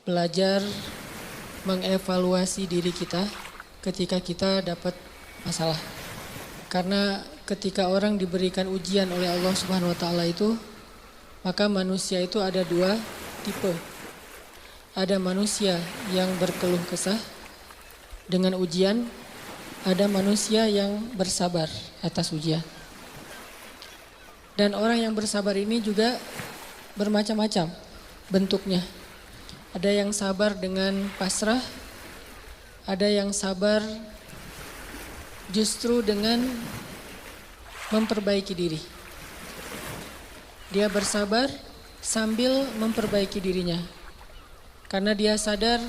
belajar mengevaluasi diri kita ketika kita dapat masalah. Karena ketika orang diberikan ujian oleh Allah Subhanahu wa taala itu, maka manusia itu ada dua tipe. Ada manusia yang berkeluh kesah dengan ujian, ada manusia yang bersabar atas ujian. Dan orang yang bersabar ini juga bermacam-macam bentuknya. Ada yang sabar dengan pasrah, ada yang sabar justru dengan memperbaiki diri. Dia bersabar sambil memperbaiki dirinya. Karena dia sadar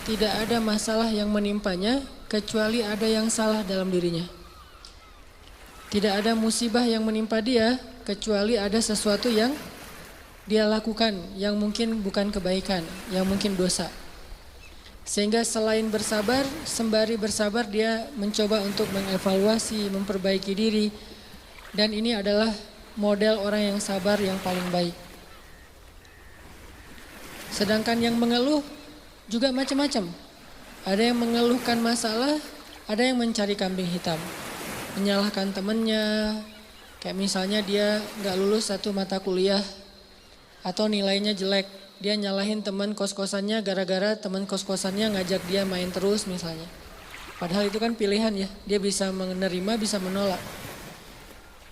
tidak ada masalah yang menimpanya kecuali ada yang salah dalam dirinya. Tidak ada musibah yang menimpa dia kecuali ada sesuatu yang dia lakukan yang mungkin bukan kebaikan, yang mungkin dosa. Sehingga selain bersabar, sembari bersabar dia mencoba untuk mengevaluasi, memperbaiki diri. Dan ini adalah model orang yang sabar yang paling baik. Sedangkan yang mengeluh juga macam-macam. Ada yang mengeluhkan masalah, ada yang mencari kambing hitam. Menyalahkan temannya, kayak misalnya dia gak lulus satu mata kuliah atau nilainya jelek. Dia nyalahin teman kos-kosannya gara-gara teman kos-kosannya ngajak dia main terus misalnya. Padahal itu kan pilihan ya, dia bisa menerima, bisa menolak.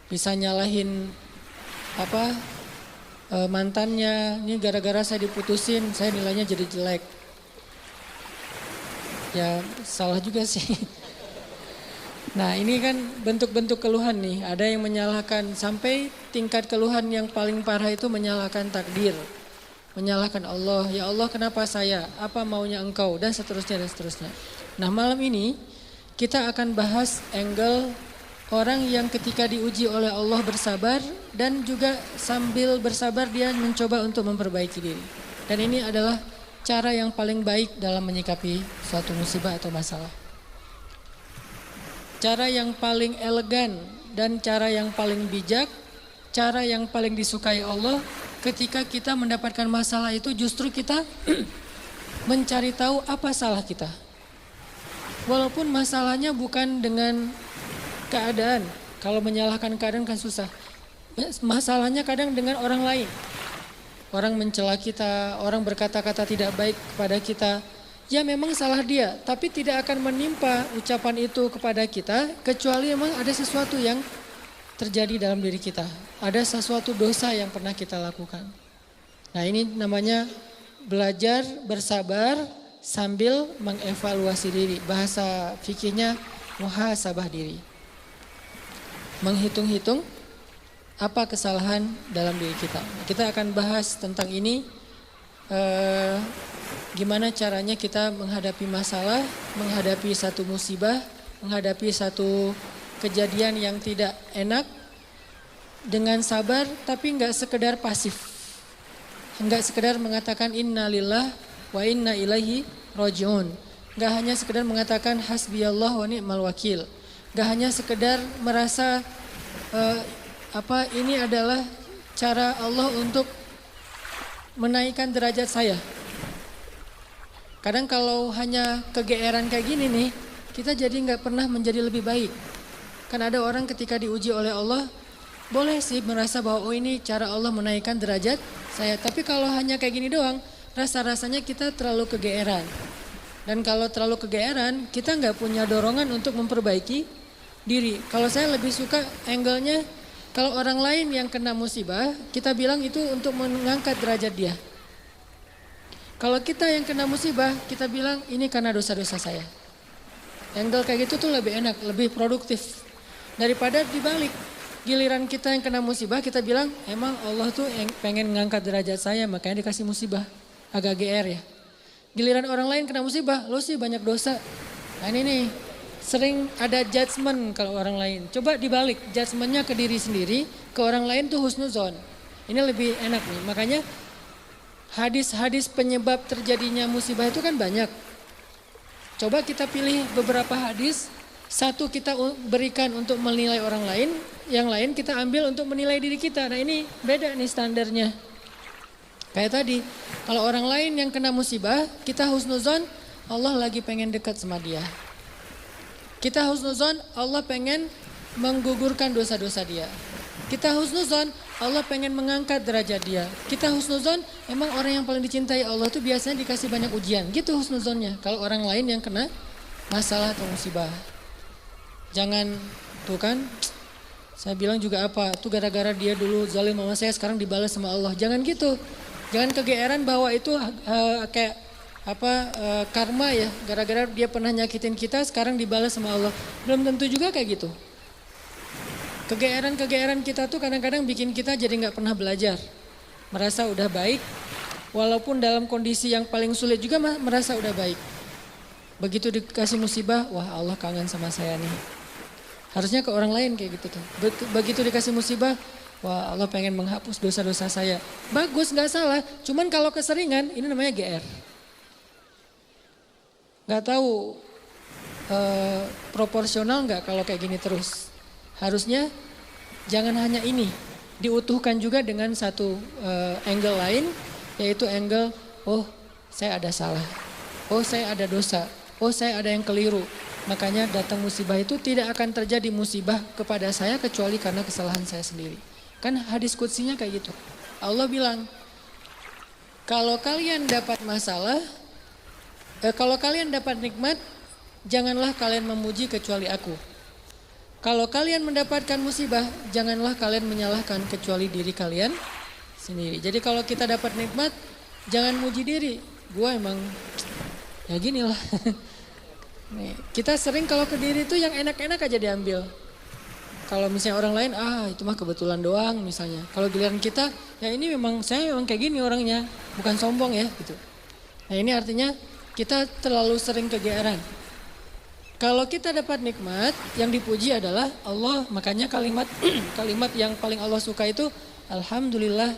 Bisa nyalahin mantannya, ini gara-gara saya diputusin, saya nilainya jadi jelek. Ya salah juga sih. Nah ini kan bentuk-bentuk keluhan nih, ada yang menyalahkan sampai tingkat keluhan yang paling parah itu menyalahkan takdir. Menyalahkan Allah, ya Allah kenapa saya, apa maunya engkau, dan seterusnya dan seterusnya. Nah malam ini kita akan bahas angle orang yang ketika diuji oleh Allah bersabar dan juga sambil bersabar dia mencoba untuk memperbaiki diri. Dan ini adalah cara yang paling baik dalam menyikapi suatu musibah atau masalah. Cara yang paling elegan dan cara yang paling bijak, cara yang paling disukai Allah ketika kita mendapatkan masalah itu justru kita mencari tahu apa salah kita. Walaupun masalahnya bukan dengan keadaan, kalau menyalahkan keadaan kan susah. Masalahnya kadang dengan orang lain. Orang mencela kita, orang berkata-kata tidak baik kepada kita. Ya memang salah dia, tapi tidak akan menimpa ucapan itu kepada kita kecuali memang ada sesuatu yang terjadi dalam diri kita. Ada sesuatu dosa yang pernah kita lakukan. Nah ini namanya belajar bersabar sambil mengevaluasi diri. Bahasa fikihnya muhasabah diri. Menghitung-hitung apa kesalahan dalam diri kita. Kita akan bahas tentang ini, gimana caranya kita menghadapi masalah, menghadapi satu musibah, menghadapi satu kejadian yang tidak enak dengan sabar, tapi enggak sekedar pasif. Enggak sekedar mengatakan innalillah wa inna ilaihi rajiun. Enggak hanya sekedar mengatakan hasbiyallah wa ni'mal wakil. Gak hanya sekedar merasa ini adalah cara Allah untuk menaikkan derajat saya. Kadang kalau hanya kegeeran kayak gini nih, kita jadi gak pernah menjadi lebih baik. Kan ada orang ketika diuji oleh Allah, boleh sih merasa bahwa ini cara Allah menaikkan derajat saya. Tapi kalau hanya kayak gini doang, rasa-rasanya kita terlalu kegeeran. Dan kalau terlalu kegeeran, kita gak punya dorongan untuk memperbaiki diri. Kalau saya lebih suka angle-nya, kalau orang lain yang kena musibah, kita bilang itu untuk mengangkat derajat dia. Kalau kita yang kena musibah, kita bilang ini karena dosa-dosa saya. Angle kayak gitu tuh lebih enak, lebih produktif. Daripada dibalik, giliran kita yang kena musibah, kita bilang emang Allah tuh yang pengen mengangkat derajat saya, makanya dikasih musibah. Agak GR ya. Giliran orang lain kena musibah, lo sih banyak dosa. Nah ini nih, sering ada judgement kalau orang lain. Coba dibalik, judgementnya ke diri sendiri, ke orang lain tuh husnuzon. Ini lebih enak nih. Makanya hadis-hadis penyebab terjadinya musibah itu kan banyak. Coba kita pilih beberapa hadis, satu kita berikan untuk menilai orang lain, yang lain kita ambil untuk menilai diri kita. Nah ini beda nih standarnya. Kayak tadi, kalau orang lain yang kena musibah, kita husnuzon, Allah lagi pengen dekat sama dia. Kita husnuzon, Allah pengen menggugurkan dosa-dosa dia. Kita husnuzon, Allah pengen mengangkat derajat dia. Kita husnuzon, emang orang yang paling dicintai Allah tuh biasanya dikasih banyak ujian. Gitu husnuzonnya, kalau orang lain yang kena masalah atau musibah. Jangan, tuh kan, saya bilang juga apa, tuh gara-gara dia dulu zalim sama saya, sekarang dibalas sama Allah. Jangan gitu. Jangan kegeeran bahwa itu kayak karma ya, gara-gara dia pernah nyakitin kita sekarang dibalas sama Allah. Belum tentu juga kayak gitu. Kegeeran kita tuh kadang-kadang bikin kita jadi nggak pernah belajar, merasa udah baik, walaupun dalam kondisi yang paling sulit juga merasa udah baik. Begitu dikasih musibah, wah Allah kangen sama saya nih. Harusnya ke orang lain kayak gitu tuh. Begitu dikasih musibah, wah Allah pengen menghapus dosa-dosa saya. Bagus, gak salah. Cuman kalau keseringan, ini namanya GR. Gak tahu proporsional gak kalau kayak gini terus. Harusnya jangan hanya ini. Diutuhkan juga dengan satu angle lain. Yaitu angle, oh saya ada salah. Oh saya ada dosa. Oh saya ada yang keliru. Makanya datang musibah itu tidak akan terjadi musibah kepada saya kecuali karena kesalahan saya sendiri. Kan hadis qudsinya kayak gitu. Allah bilang, kalau kalian dapat masalah, kalau kalian dapat nikmat, janganlah kalian memuji kecuali aku. Kalau kalian mendapatkan musibah, janganlah kalian menyalahkan kecuali diri kalian sendiri. Jadi kalau kita dapat nikmat, jangan muji diri. Gua emang ya gini lah. Nih, kita sering kalau ke diri itu yang enak-enak aja diambil. Kalau misalnya orang lain, itu mah kebetulan doang misalnya. Kalau giliran kita, ya ini saya memang kayak gini orangnya, bukan sombong ya gitu. Nah ini artinya kita terlalu sering kegeeran. Kalau kita dapat nikmat, yang dipuji adalah Allah. Makanya kalimat kalimat yang paling Allah suka itu Alhamdulillah.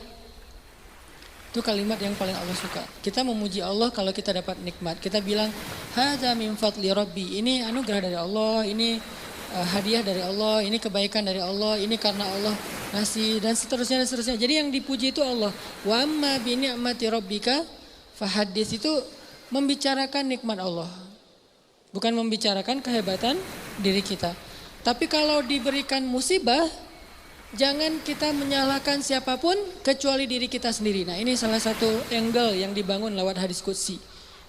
Itu kalimat yang paling Allah suka. Kita memuji Allah kalau kita dapat nikmat. Kita bilang, hadza min fadli rabbi. Ini anugerah dari Allah, ini hadiah dari Allah, ini kebaikan dari Allah, ini karena Allah ngasih dan seterusnya dan seterusnya. Jadi yang dipuji itu Allah. Wa amma bi ni'mati rabbika fahaddits, itu membicarakan nikmat Allah. Bukan membicarakan kehebatan diri kita. Tapi kalau diberikan musibah, jangan kita menyalahkan siapapun kecuali diri kita sendiri. Nah ini salah satu angle yang dibangun lewat hadis qudsi.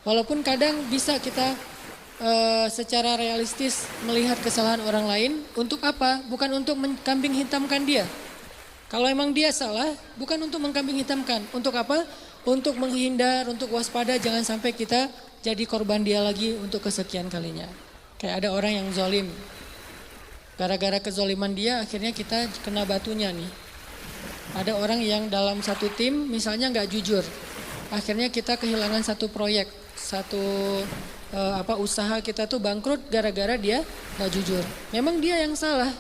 Walaupun kadang bisa kita secara realistis melihat kesalahan orang lain. Untuk apa? Bukan untuk mengkambing hitamkan dia. Kalau emang dia salah, bukan untuk mengkambing hitamkan. Untuk apa? Untuk menghindar, untuk waspada, jangan sampai kita jadi korban dia lagi untuk kesekian kalinya. Kayak ada orang yang zalim. Gara-gara kezoliman dia akhirnya kita kena batunya nih. Ada orang yang dalam satu tim misalnya nggak jujur. Akhirnya kita kehilangan satu proyek, satu usaha kita tuh bangkrut gara-gara dia nggak jujur. Memang dia yang salah.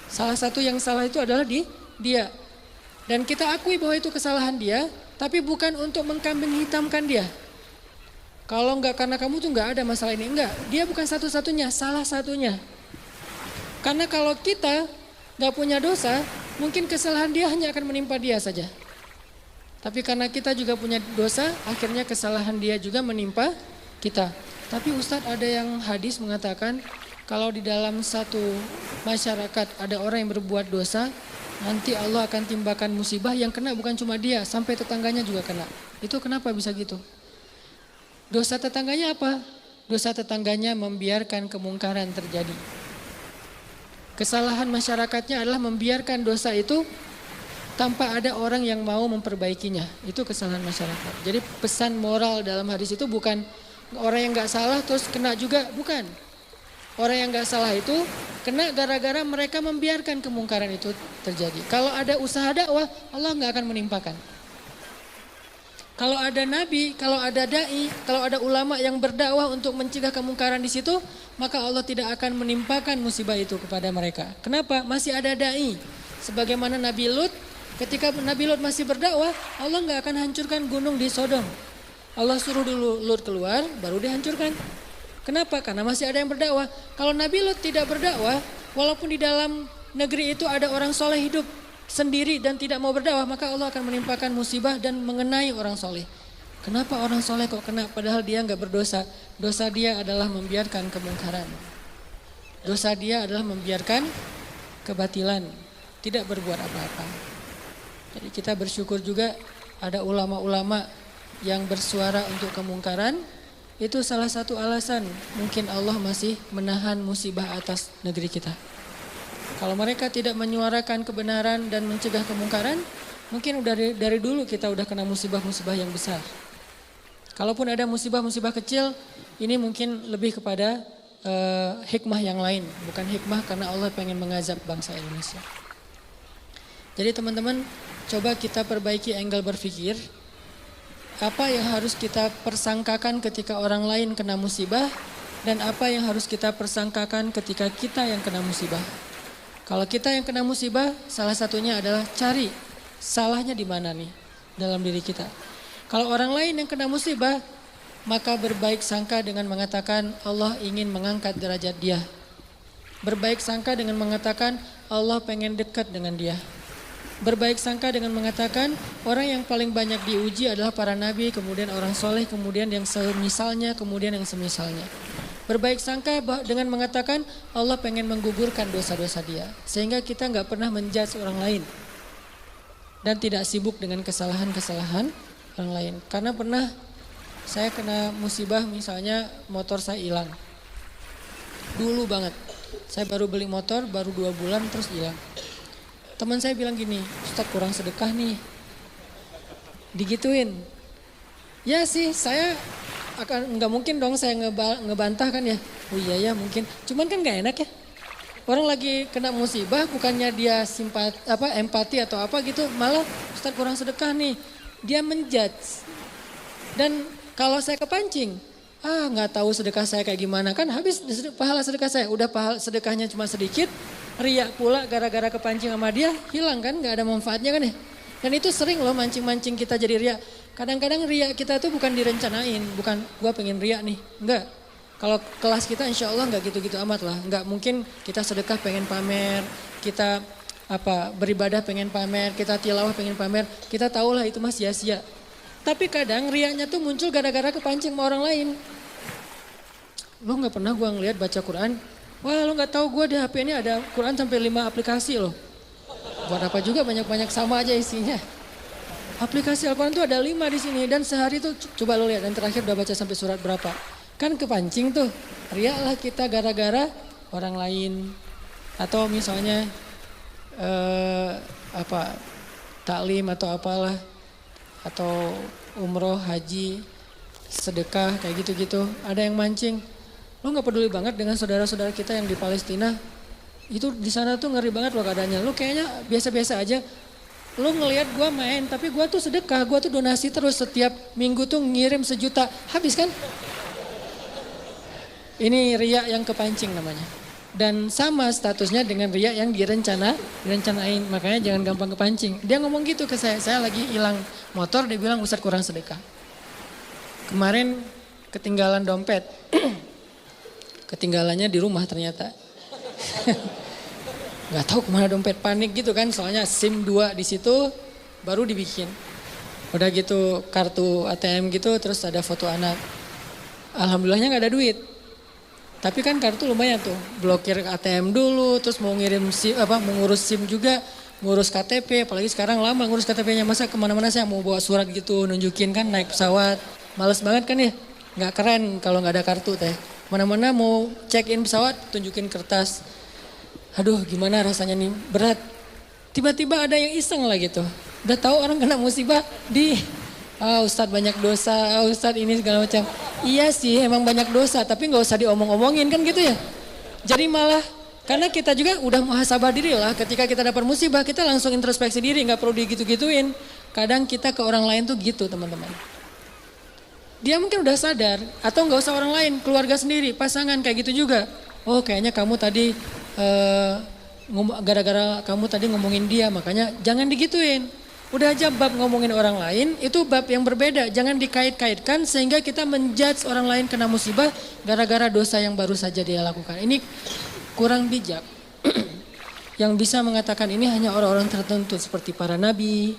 Salah satu yang salah itu adalah dia. Dan kita akui bahwa itu kesalahan dia, tapi bukan untuk mengkambing hitamkan dia. Kalau nggak karena kamu tuh nggak ada masalah ini, enggak. Dia bukan satu-satunya, salah satunya. Karena kalau kita gak punya dosa, mungkin kesalahan dia hanya akan menimpa dia saja. Tapi karena kita juga punya dosa, akhirnya kesalahan dia juga menimpa kita. Tapi Ustadz, ada yang hadis mengatakan, kalau di dalam satu masyarakat ada orang yang berbuat dosa, nanti Allah akan timbakan musibah yang kena bukan cuma dia, sampai tetangganya juga kena. Itu kenapa bisa gitu? Dosa tetangganya apa? Dosa tetangganya membiarkan kemungkaran terjadi. Kesalahan masyarakatnya adalah membiarkan dosa itu tanpa ada orang yang mau memperbaikinya. Itu kesalahan masyarakat. Jadi pesan moral dalam hadis itu bukan orang yang gak salah terus kena juga, bukan. Orang yang gak salah itu kena gara-gara mereka membiarkan kemungkaran itu terjadi. Kalau ada usaha dakwah, Allah gak akan menimpakan. Kalau ada nabi, kalau ada dai, kalau ada ulama yang berdakwah untuk mencegah kemungkaran di situ, maka Allah tidak akan menimpakan musibah itu kepada mereka. Kenapa? Masih ada dai. Sebagaimana Nabi Lut, ketika Nabi Lut masih berdakwah, Allah nggak akan hancurkan gunung di Sodom. Allah suruh dulu Lut keluar, baru dihancurkan. Kenapa? Karena masih ada yang berdakwah. Kalau Nabi Lut tidak berdakwah, walaupun di dalam negeri itu ada orang soleh hidup, sendiri dan tidak mau berdakwah, maka Allah akan menimpakan musibah dan mengenai orang soleh. Kenapa orang soleh kok kena padahal dia nggak berdosa? Dosa dia adalah membiarkan kemungkaran. Dosa dia adalah membiarkan kebatilan, tidak berbuat apa-apa. Jadi kita bersyukur juga ada ulama-ulama yang bersuara untuk kemungkaran. Itu salah satu alasan mungkin Allah masih menahan musibah atas negeri kita. Kalau mereka tidak menyuarakan kebenaran dan mencegah kemungkaran, mungkin dari dulu kita udah kena musibah-musibah yang besar. Kalaupun ada musibah-musibah kecil, ini mungkin lebih kepada hikmah yang lain, bukan hikmah karena Allah pengen mengazab bangsa Indonesia. Jadi teman-teman, coba kita perbaiki angle berpikir. Apa yang harus kita persangkakan ketika orang lain kena musibah dan apa yang harus kita persangkakan ketika kita yang kena musibah. Kalau kita yang kena musibah, salah satunya adalah cari salahnya di mana nih dalam diri kita. Kalau orang lain yang kena musibah, maka berbaik sangka dengan mengatakan Allah ingin mengangkat derajat dia. Berbaik sangka dengan mengatakan Allah pengen dekat dengan dia. Berbaik sangka dengan mengatakan orang yang paling banyak diuji adalah para nabi, kemudian orang soleh, kemudian yang semisalnya, kemudian yang semisalnya. Berbaik sangka dengan mengatakan Allah pengen menggugurkan dosa-dosa dia. Sehingga kita nggak pernah menjudge orang lain. Dan tidak sibuk dengan kesalahan-kesalahan orang lain. Karena pernah saya kena musibah, misalnya motor saya hilang. Dulu banget. Saya baru beli motor, baru 2 bulan terus hilang. Teman saya bilang gini, Ustadz kurang sedekah nih. Digituin. Ya sih, saya nggak mungkin dong saya ngebantah kan ya. Oh iya ya mungkin. Cuman kan nggak enak ya. Orang lagi kena musibah, bukannya dia empati atau apa gitu, malah Ustadz kurang sedekah nih. Dia menjudge. Dan kalau saya kepancing, nggak tahu sedekah saya kayak gimana, kan habis pahala sedekah saya. Udah pahala sedekahnya cuma sedikit. Riak pula gara-gara kepancing sama dia, hilang kan, gak ada manfaatnya kan ya. Dan itu sering loh mancing-mancing kita jadi riak. Kadang-kadang riak kita tuh bukan direncanain, bukan gua pengen riak nih, enggak. Kalau kelas kita insya Allah gak gitu-gitu amat lah. Enggak mungkin kita sedekah pengen pamer, kita beribadah pengen pamer, kita tilawah pengen pamer. Kita tahu lah itu mah sia-sia. Tapi kadang riaknya tuh muncul gara-gara kepancing sama orang lain. Lo gak pernah gua ngeliat baca Quran, wah lo gak tahu gue di HP ini ada Quran sampai 5 aplikasi loh. Buat apa juga banyak-banyak sama aja isinya. Aplikasi Al-Quran tuh ada 5 di sini dan sehari tuh coba lo lihat dan terakhir udah baca sampai surat berapa. Kan kepancing tuh, riaklah kita gara-gara orang lain. Atau misalnya taklim atau apalah. Atau umroh, haji, sedekah kayak gitu-gitu. Ada yang mancing. Lo gak peduli banget dengan saudara-saudara kita yang di Palestina. Itu di sana tuh ngeri banget loh keadaannya. Lo kayaknya biasa-biasa aja. Lo ngelihat gue main, tapi gue tuh sedekah. Gue tuh donasi terus setiap minggu tuh ngirim 1 juta. Habis kan? Ini riak yang kepancing namanya. Dan sama statusnya dengan riak yang direncanain. Makanya jangan gampang kepancing. Dia ngomong gitu ke saya lagi hilang motor, dia bilang Ustadz kurang sedekah. Kemarin ketinggalan dompet. Ketinggalannya di rumah ternyata. Gak tahu kemana dompet, panik gitu kan, soalnya SIM 2 di situ baru dibikin. Udah gitu kartu ATM gitu, terus ada foto anak. Alhamdulillahnya gak ada duit. Tapi kan kartu lumayan tuh, blokir ATM dulu, terus mau ngirim SIM, mengurus SIM juga, ngurus KTP, apalagi sekarang lama ngurus KTP-nya, masa kemana-mana saya mau bawa surat gitu, nunjukin kan naik pesawat, males banget kan ya, gak keren kalau gak ada kartu teh. Mana-mana mau check in pesawat, tunjukin kertas. Aduh gimana rasanya nih, berat. Tiba-tiba ada yang iseng lah gitu. Udah tahu orang kena musibah, Ustadz banyak dosa, Ustadz ini segala macam. Iya sih emang banyak dosa, tapi gak usah diomong-omongin kan gitu ya. Jadi malah, karena kita juga udah muhasabah diri lah, ketika kita dapat musibah, kita langsung introspeksi diri, gak perlu digitu-gituin. Kadang kita ke orang lain tuh gitu teman-teman. Dia mungkin udah sadar, atau gak usah orang lain, keluarga sendiri, pasangan kayak gitu juga. Oh kayaknya kamu tadi, gara-gara kamu tadi ngomongin dia, makanya jangan digituin. Udah aja bab ngomongin orang lain, itu bab yang berbeda. Jangan dikait-kaitkan sehingga kita menjudge orang lain kena musibah gara-gara dosa yang baru saja dia lakukan. Ini kurang bijak. Yang bisa mengatakan ini hanya orang-orang tertentu seperti para nabi,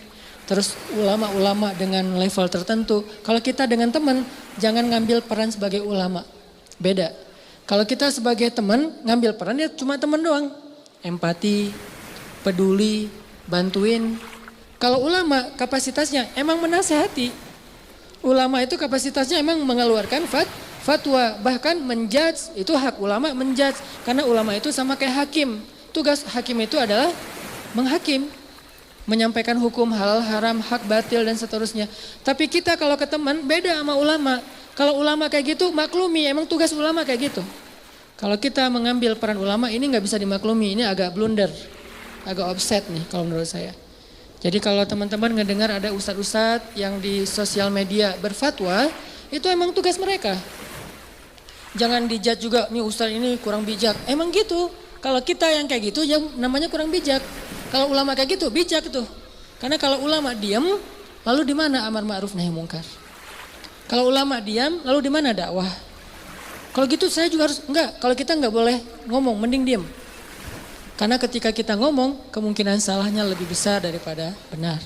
terus ulama-ulama dengan level tertentu. Kalau kita dengan teman, jangan ngambil peran sebagai ulama. Beda. Kalau kita sebagai teman, ngambil peran ya cuma teman doang. Empati, peduli, bantuin. Kalau ulama kapasitasnya emang menasehati. Ulama itu kapasitasnya emang mengeluarkan fatwa. Bahkan menjudge, itu hak ulama menjudge. Karena ulama itu sama kayak hakim. Tugas hakim itu adalah menghakim. Menyampaikan hukum halal, haram, hak batil dan seterusnya. Tapi kita kalau ke teman beda sama ulama. Kalau ulama kayak gitu maklumi, emang tugas ulama kayak gitu. Kalau kita mengambil peran ulama ini nggak bisa dimaklumi, ini agak blunder. Agak offset nih kalau menurut saya. Jadi kalau teman-teman ngedengar ada ustadz-ustadz yang di sosial media berfatwa, itu emang tugas mereka. Jangan dijudge juga, nih ustadz ini kurang bijak. Emang gitu. Kalau kita yang kayak gitu yang namanya kurang bijak. Kalau ulama kayak gitu bijak tuh. Karena kalau ulama diam, lalu di mana amar ma'ruf nahi mungkar? Kalau ulama diam, lalu di mana dakwah? Kalau gitu saya juga harus enggak. Kalau kita enggak boleh ngomong, mending diam. Karena ketika kita ngomong, kemungkinan salahnya lebih besar daripada benar.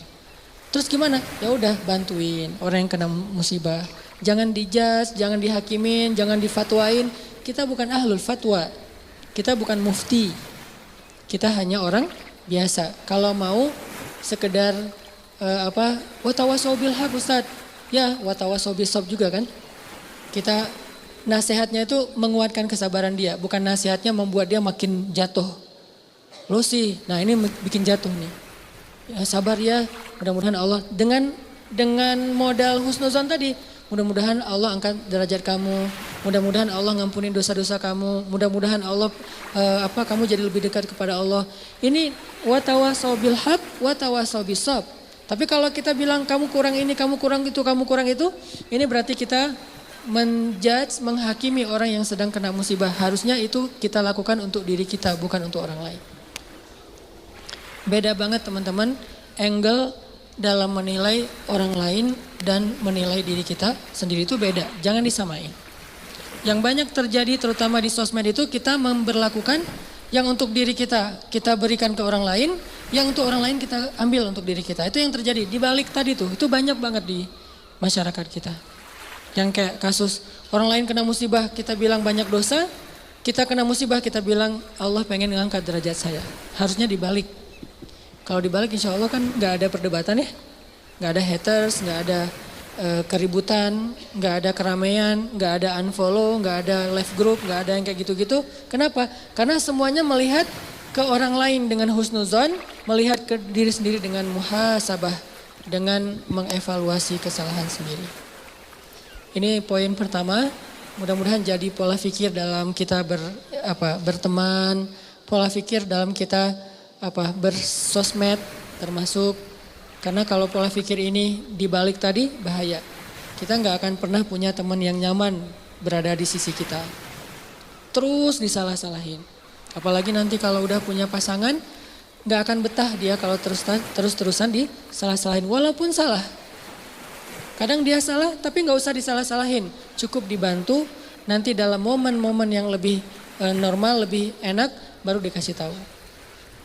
Terus gimana? Ya udah bantuin orang yang kena musibah. Jangan dijudge, jangan dihakimin, jangan difatwain. Kita bukan ahlul fatwa. Kita bukan mufti, kita hanya orang biasa. Kalau mau sekedar watawasau bil haq Ustaz, ya watawasau bisob juga kan. Kita nasihatnya itu menguatkan kesabaran dia, bukan nasihatnya membuat dia makin jatuh. Lo sih, nah ini bikin jatuh nih. Ya, sabar ya, mudah-mudahan Allah dengan modal husnuzon tadi. Mudah-mudahan Allah angkat derajat kamu, mudah-mudahan Allah ngampuni dosa-dosa kamu, mudah-mudahan Allah kamu jadi lebih dekat kepada Allah. Ini watawasau bil haq, watawasau bisab. Tapi kalau kita bilang kamu kurang ini, kamu kurang itu, kamu kurang itu, ini berarti kita menjudge, menghakimi orang yang sedang kena musibah. Harusnya itu kita lakukan untuk diri kita, bukan untuk orang lain. Beda banget teman-teman, angle dalam menilai orang lain dan menilai diri kita sendiri itu beda. Jangan disamain. Yang banyak terjadi terutama di sosmed itu kita memberlakukan yang untuk diri kita berikan ke orang lain, yang untuk orang lain kita ambil untuk diri kita. Itu yang terjadi di balik tadi tuh. Itu banyak banget di masyarakat kita. Yang kayak kasus orang lain kena musibah kita bilang banyak dosa, kita kena musibah kita bilang Allah pengen ngangkat derajat saya. Harusnya dibalik. Kalau dibalik insya Allah kan gak ada perdebatan ya. Gak ada haters, gak ada keributan, gak ada keramaian, gak ada unfollow, gak ada left group, gak ada yang kayak gitu-gitu. Kenapa? Karena semuanya melihat ke orang lain dengan husnuzon, melihat ke diri sendiri dengan muhasabah, dengan mengevaluasi kesalahan sendiri. Ini poin pertama, mudah-mudahan jadi pola pikir dalam kita berteman, pola pikir dalam kita bersosmed termasuk, karena kalau pola pikir ini dibalik tadi bahaya. Kita nggak akan pernah punya teman yang nyaman berada di sisi kita. Terus disalah-salahin. Apalagi nanti kalau udah punya pasangan, nggak akan betah dia kalau terus-terusan disalah-salahin walaupun salah. Kadang dia salah tapi nggak usah disalah-salahin, cukup dibantu. Nanti dalam momen-momen yang lebih normal, lebih enak, baru dikasih tahu.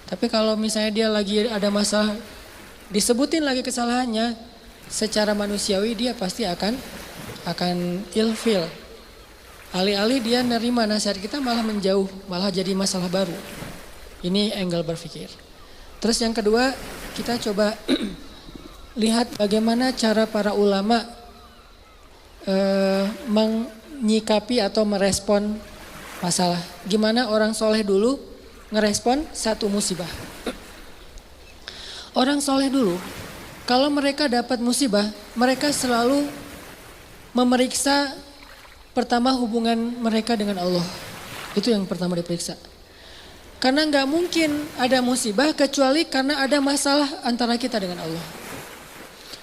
Tapi kalau misalnya dia lagi ada masalah, disebutin lagi kesalahannya, secara manusiawi dia pasti akan ilfil. Alih-alih dia nerima nasihat kita malah menjauh, malah jadi masalah baru. Ini angle berpikir. Terus yang kedua, kita coba lihat bagaimana cara para ulama menyikapi atau merespon masalah. Gimana orang soleh dulu ngerespon satu musibah. Orang soleh dulu, kalau mereka dapat musibah, mereka selalu memeriksa pertama hubungan mereka dengan Allah. Itu yang pertama diperiksa. Karena nggak mungkin ada musibah kecuali karena ada masalah antara kita dengan Allah.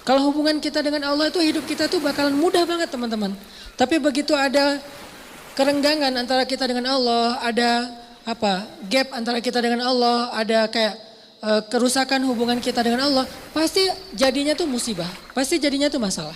Kalau hubungan kita dengan Allah itu hidup kita tuh bakalan mudah banget teman-teman. Tapi begitu ada kerenggangan antara kita dengan Allah, ada gap antara kita dengan Allah, ada kayak kerusakan hubungan kita dengan Allah, pasti jadinya tuh musibah, pasti jadinya tuh masalah.